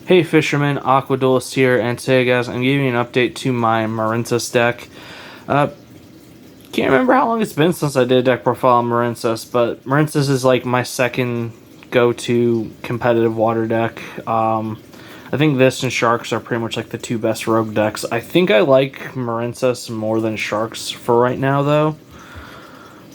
Hey Fisherman, Aqua Duelist here, and today guys, I'm giving you an update to my Marincess deck. Uh, can't remember how long it's been since I did a deck profile on Marincess, but Marincess is like my second go-to competitive water deck. I think this and Sharks are pretty much like the two best rogue decks. I think I like Marincess more than Sharks for right now though.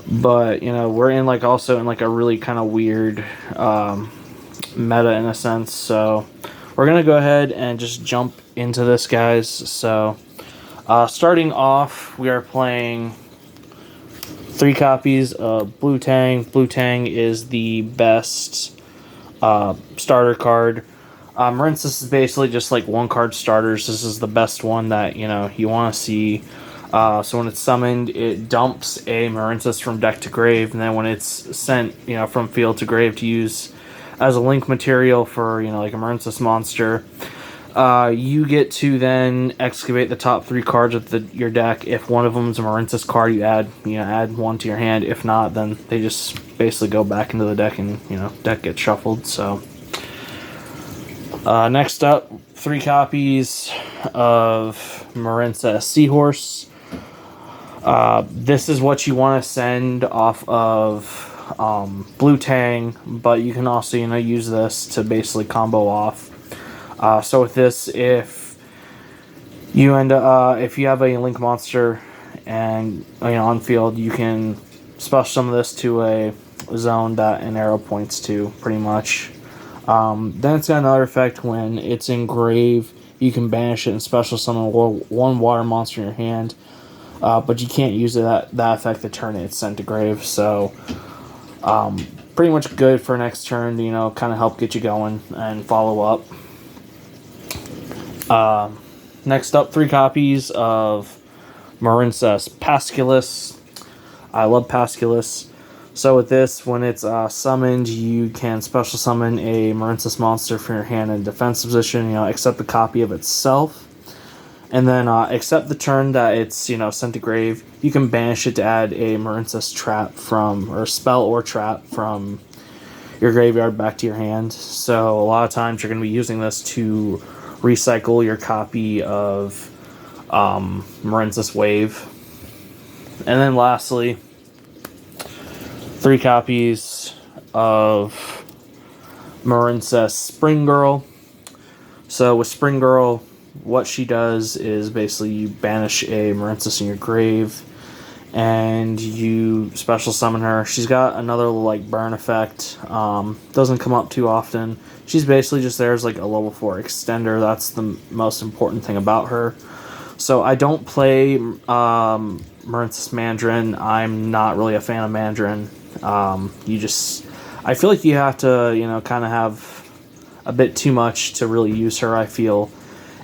But, you know, we're in like also in like a really kind of weird meta in a sense, so we're gonna go ahead and just jump into this, guys. So starting off, we are playing 3 copies of Blue Tang. Blue Tang is the best starter card. Marincess is basically just like 1-card starters. This is the best one that you want to see. So when it's summoned, it dumps a Marincess from deck to grave, and then when it's sent, from field to grave to use as a link material for, like a Marincess monster, you get to then excavate the top 3 cards of your deck. If one of them is a Marincess card, you add one to your hand. If not, then they just basically go back into the deck, and deck gets shuffled. So next up, 3 copies of Marincess Seahorse. This is what you want to send off of Blue Tang, but you can also use this to basically combo off. So with this, if you if you have a link monster and on field, you can special summon this to a zone that an arrow points to, pretty much. Then it's got another effect. When it's in grave, you can banish it and special summon one water monster in your hand. But you can't use that effect the turn it's sent to grave. So pretty much good for next turn to kind of help get you going and follow up. Next up, 3 copies of Marincess Pasculus. I love Pasculus. So with this, when it's summoned, you can special summon a Marincess monster from your hand in defensive position, except the copy of itself. And then except the turn that it's, sent to grave, you can banish it to add a Marincess trap or spell or trap from your graveyard back to your hand. So a lot of times you're going to be using this to recycle your copy of Marincess Wave. And then lastly, 3 copies of Marincess Spring Girl. So with Spring Girl, what she does is basically you banish a Marincess in your grave, and you special summon her. She's got another like burn effect. Doesn't come up too often. She's basically just there as like a level 4 extender. That's the most important thing about her. So I don't play Marincess Mandarin. I'm not really a fan of Mandarin. I feel like you have to kind of have a bit too much to really use her, I feel.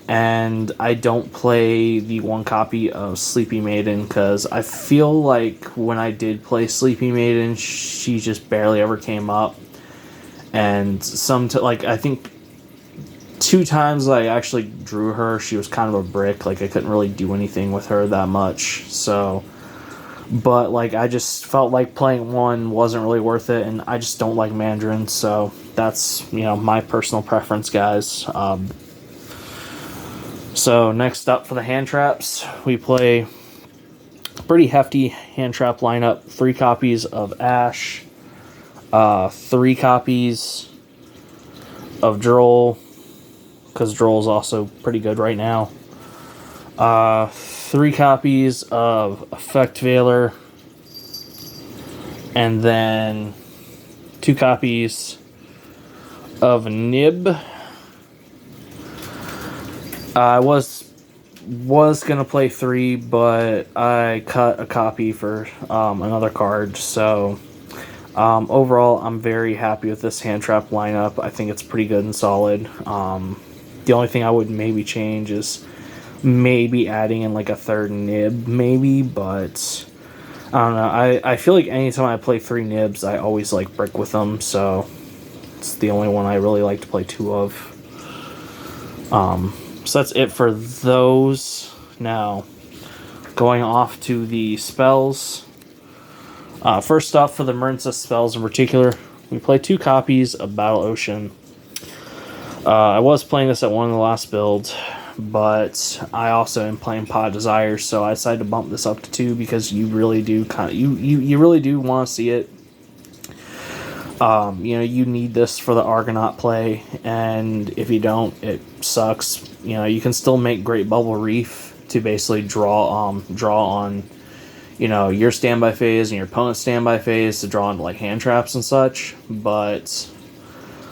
And I don't play the 1 copy of Sleepy Maiden because I feel like when I did play Sleepy Maiden, she just barely ever came up. And I think 2 times I actually drew her, she was kind of a brick. Like, I couldn't really do anything with her that much. So, but like, I just felt like playing 1 wasn't really worth it, and I just don't like Mandarin. So that's my personal preference, guys. So next up for the hand traps, we play a pretty hefty hand trap lineup. 3 copies of Ash, 3 copies of Droll, because Droll is also pretty good right now. 3 copies of Effect Veiler, and then 2 copies of Nib. I was gonna play 3, but I cut a copy for another card. So overall, I'm very happy with this hand trap lineup. I think it's pretty good and solid. The only thing I would maybe change is maybe adding in like a 3rd Nib, maybe. But I don't know. I feel like anytime I play 3 Nibs, I always like brick with them. So it's the only one I really like to play 2 of. So that's it for those. Now, going off to the spells. First off, for the Marincess spells in particular, we play 2 copies of Battle Ocean. I was playing this at one of the last builds, but I also am playing Pod Desires, so I decided to bump this up to 2 because you really do you really do want to see it. You know, you need this for the Argonaut play, and if you don't, it sucks. You know, you can still make Great Bubble Reef to basically draw on, you know, your standby phase and your opponent's standby phase to draw into like hand traps and such, but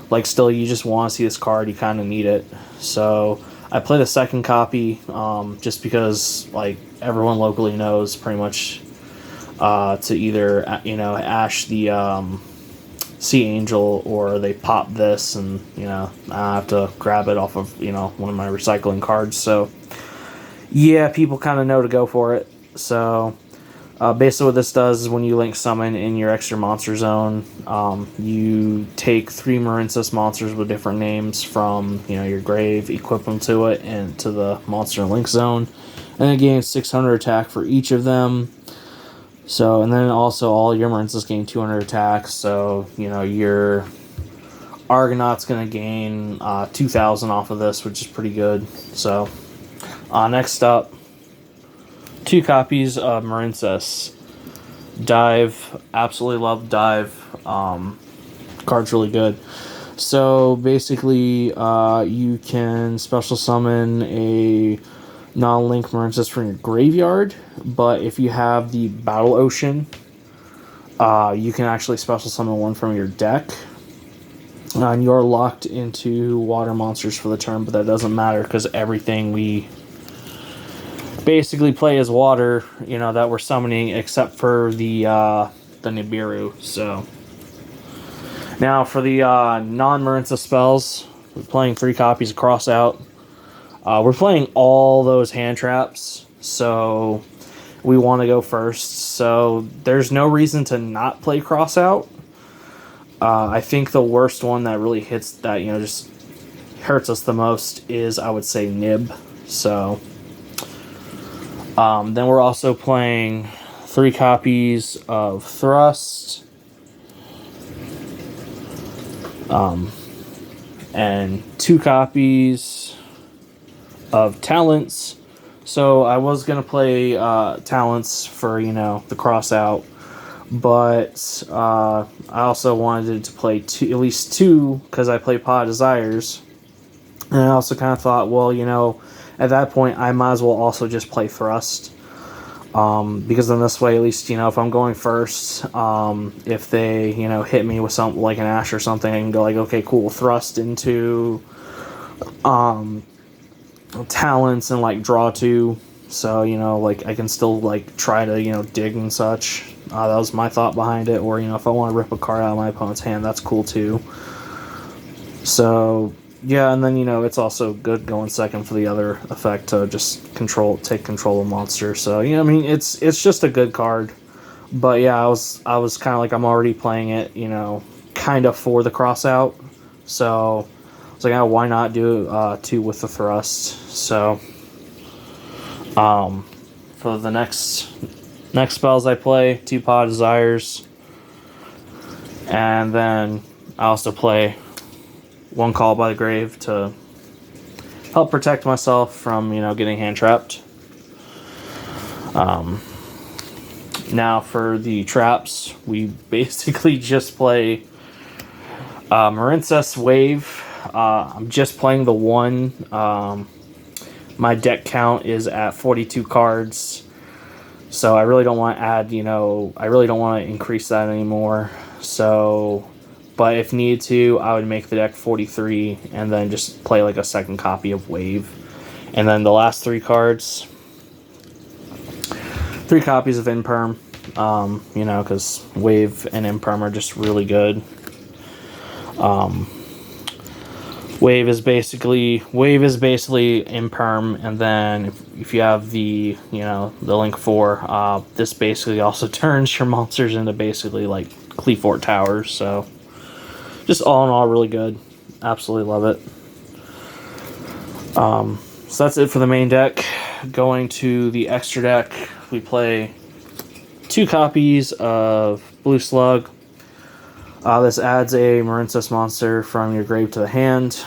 like still you just want to see this card, you kind of need it. So I played a second copy just because like everyone locally knows pretty much to either, you know, Ash the Sea Angel, or they pop this, and you know I have to grab it off of, you know, one of my recycling cards. So yeah, people kind of know to go for it. So basically what this does is when you link summon in your extra monster zone, you take 3 Marincess monsters with different names from, you know, your grave, equip them to it and to the monster link zone, and it gains 600 attack for each of them. So, and then also all your Marincess gain 200 attack, so, you know, your Argonaut's going to gain 2,000 off of this, which is pretty good. So, next up, 2 copies of Marincess. Dive, absolutely love Dive. Card's really good. So, basically, you can special summon a non-link Marincess from your graveyard, but if you have the Battle Ocean, you can actually special summon one from your deck, and you're locked into water monsters for the turn, but that doesn't matter because everything we basically play is water, you know, that we're summoning, except for the Nibiru. So now for the non-Marincess spells, we're playing 3 copies of Cross Out. We're playing all those hand traps, so we want to go first. So there's no reason to not play Cross Out. I think the worst one that really hits that, you know, just hurts us the most is, I would say, Nib. So then we're also playing 3 copies of Thrust. And 2 copies of Talents. So I was going to play Talents for, you know, the Cross Out, but I also wanted to play at least 2 because I play Pod Desires. And I also kind of thought, well, you know, at that point I might as well also just play Thrust. Because then this way, at least, you know, if I'm going first, if they, you know, hit me with something like an Ash or something, I can go like, okay, cool, Thrust into Talents and like draw 2, so, you know, like I can still like try to, you know, dig and such. That was my thought behind it. Or, you know, if I want to rip a card out of my opponent's hand, that's cool too. So yeah, and then, you know, it's also good going second for the other effect to just take control of monster. So, you know, I mean, it's just a good card. But yeah, I was kind of like, I'm already playing it, you know, kind of for the Cross Out. So I was like, oh, why not do 2 with the Thrust? So for the next spells I play 2 Pod Desires, and then I also play 1 Call by the Grave to help protect myself from, you know, getting hand trapped. Now for the traps, we basically just play Marincess Wave. I'm just playing the 1. My deck count is at 42 cards, so I really don't want to add, you know, I really don't want to increase that anymore. So, but if needed to, I would make the deck 43 and then just play like a second copy of Wave. And then the last 3 cards, 3 copies of Imperm, you know, because Wave and Imperm are just really good. Wave is basically Imperm, and then if you have the, you know, the Link 4, this basically also turns your monsters into basically like Cleafort Towers. So just all in all, really good. Absolutely love it. So that's it for the main deck. Going to the extra deck, we play 2 copies of Blue Slug. This adds a Marincess monster from your grave to the hand.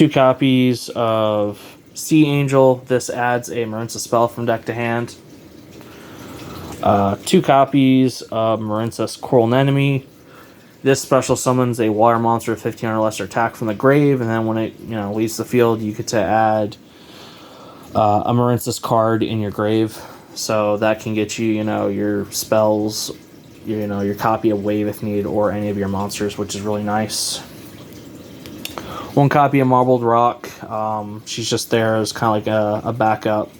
2 copies of Sea Angel. This adds a Marincess spell from deck to hand. 2 copies of Marincess Coral Anemone. This special summons a water monster of 15 or lesser attack from the grave, and then when it leaves the field, you get to add a Marincess card in your grave. So that can get you, your spells, your copy of Wave if needed, or any of your monsters, which is really nice. 1 copy of Marbled Rock. She's just there as kind of like a backup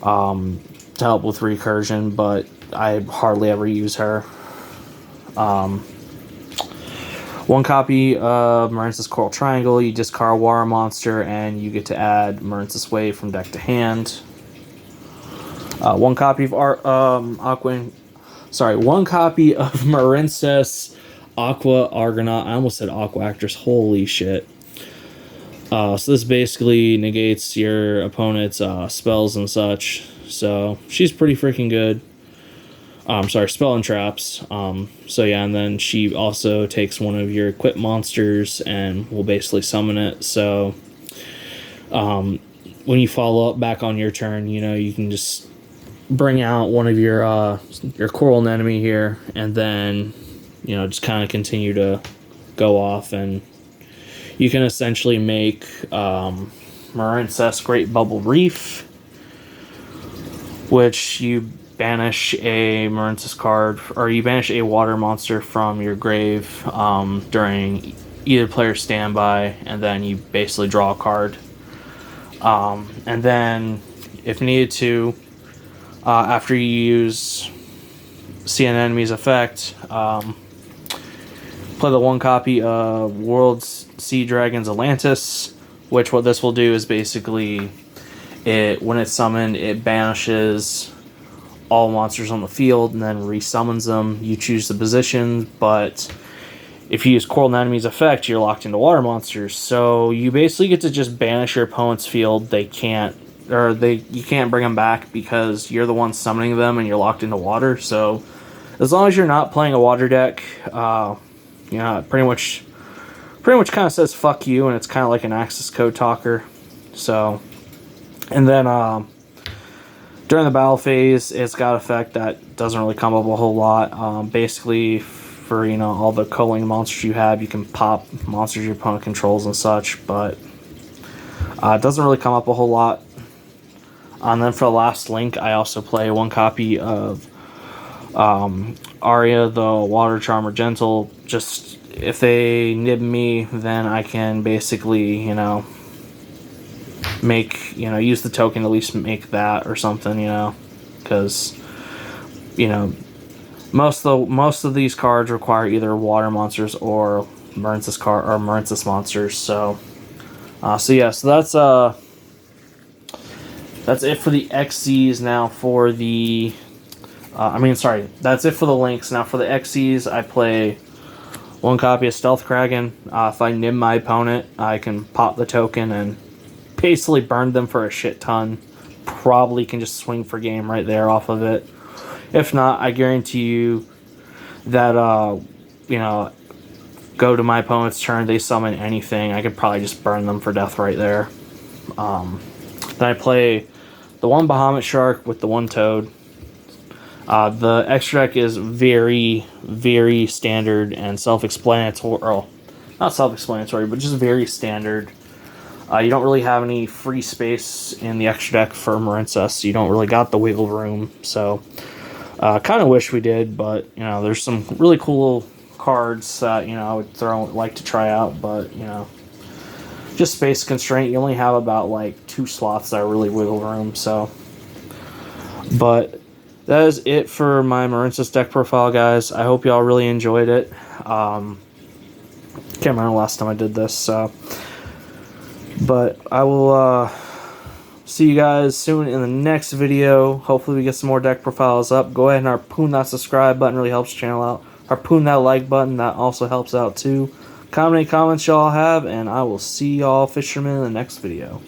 to help with recursion, but I hardly ever use her. 1 copy of Marincess Coral Triangle. You discard a water monster, and you get to add Marincess Wave from deck to hand. 1 copy of Aqua. Sorry, 1 copy of Marincess Aqua Argonaut. I almost said Aqua Actress. Holy shit. So this basically negates your opponent's spells and such. So she's pretty freaking good. Sorry, spell and traps. So yeah, and then she also takes one of your equipped monsters and will basically summon it. So when you follow up back on your turn, you can just bring out one of your Coral Anemone here, and then just kind of continue to go off, and you can essentially make Marincess Great Bubble Reef, which you banish a Marincess card, or you banish a water monster from your grave during either player's standby, and then you basically draw a card. And then, if needed to, after you use See an Enemy's effect, play the 1 copy of World's Sea Dragons Atlantis, which what this will do is basically, when it's summoned, it banishes all monsters on the field and then resummons them. You choose the position, but if you use Coral Anemone's effect, you're locked into water monsters. So you basically get to just banish your opponent's field. You can't bring them back because you're the one summoning them and you're locked into water. So as long as you're not playing a water deck, it pretty much kind of says fuck you, and it's kind of like an access code talker. So, and then during the battle phase, it's got an effect that doesn't really come up a whole lot. Basically, for all the culling monsters you have, you can pop monsters your opponent controls and such, but it doesn't really come up a whole lot. And then for the last link, I also play 1 copy of Arya, the Water Charmer Gentle. Just if they nib me, then I can basically make use the token to at least make that or something, because most of these cards require either water monsters or Marincess monsters. So that's it for the XCs. Now for the that's it for the links. Now for the XCs, I play 1 copy of Stealth Kraken. If I nib my opponent, I can pop the token and basically burn them for a shit ton. Probably can just swing for game right there off of it. If not, I guarantee you that go to my opponent's turn, they summon anything, I could probably just burn them for death right there. Then I play the 1 Bahamut Shark with the 1 Toad. The extra deck is very, very standard and self-explanatory. Or not self-explanatory, but just very standard. You don't really have any free space in the extra deck for Marincess. You don't really got the wiggle room. So, kind of wish we did, but there's some really cool cards that I would like to try out, but just space constraint. You only have about like 2 slots that are really wiggle room. So, but that is it for my Marincess deck profile, guys. I hope y'all really enjoyed it. Can't remember the last time I did this, so. But I will see you guys soon in the next video. Hopefully we get some more deck profiles up. Go ahead and harpoon that subscribe button. Really helps the channel out. Harpoon that like button. That also helps out too. Comment any comments y'all have, and I will see y'all fishermen in the next video.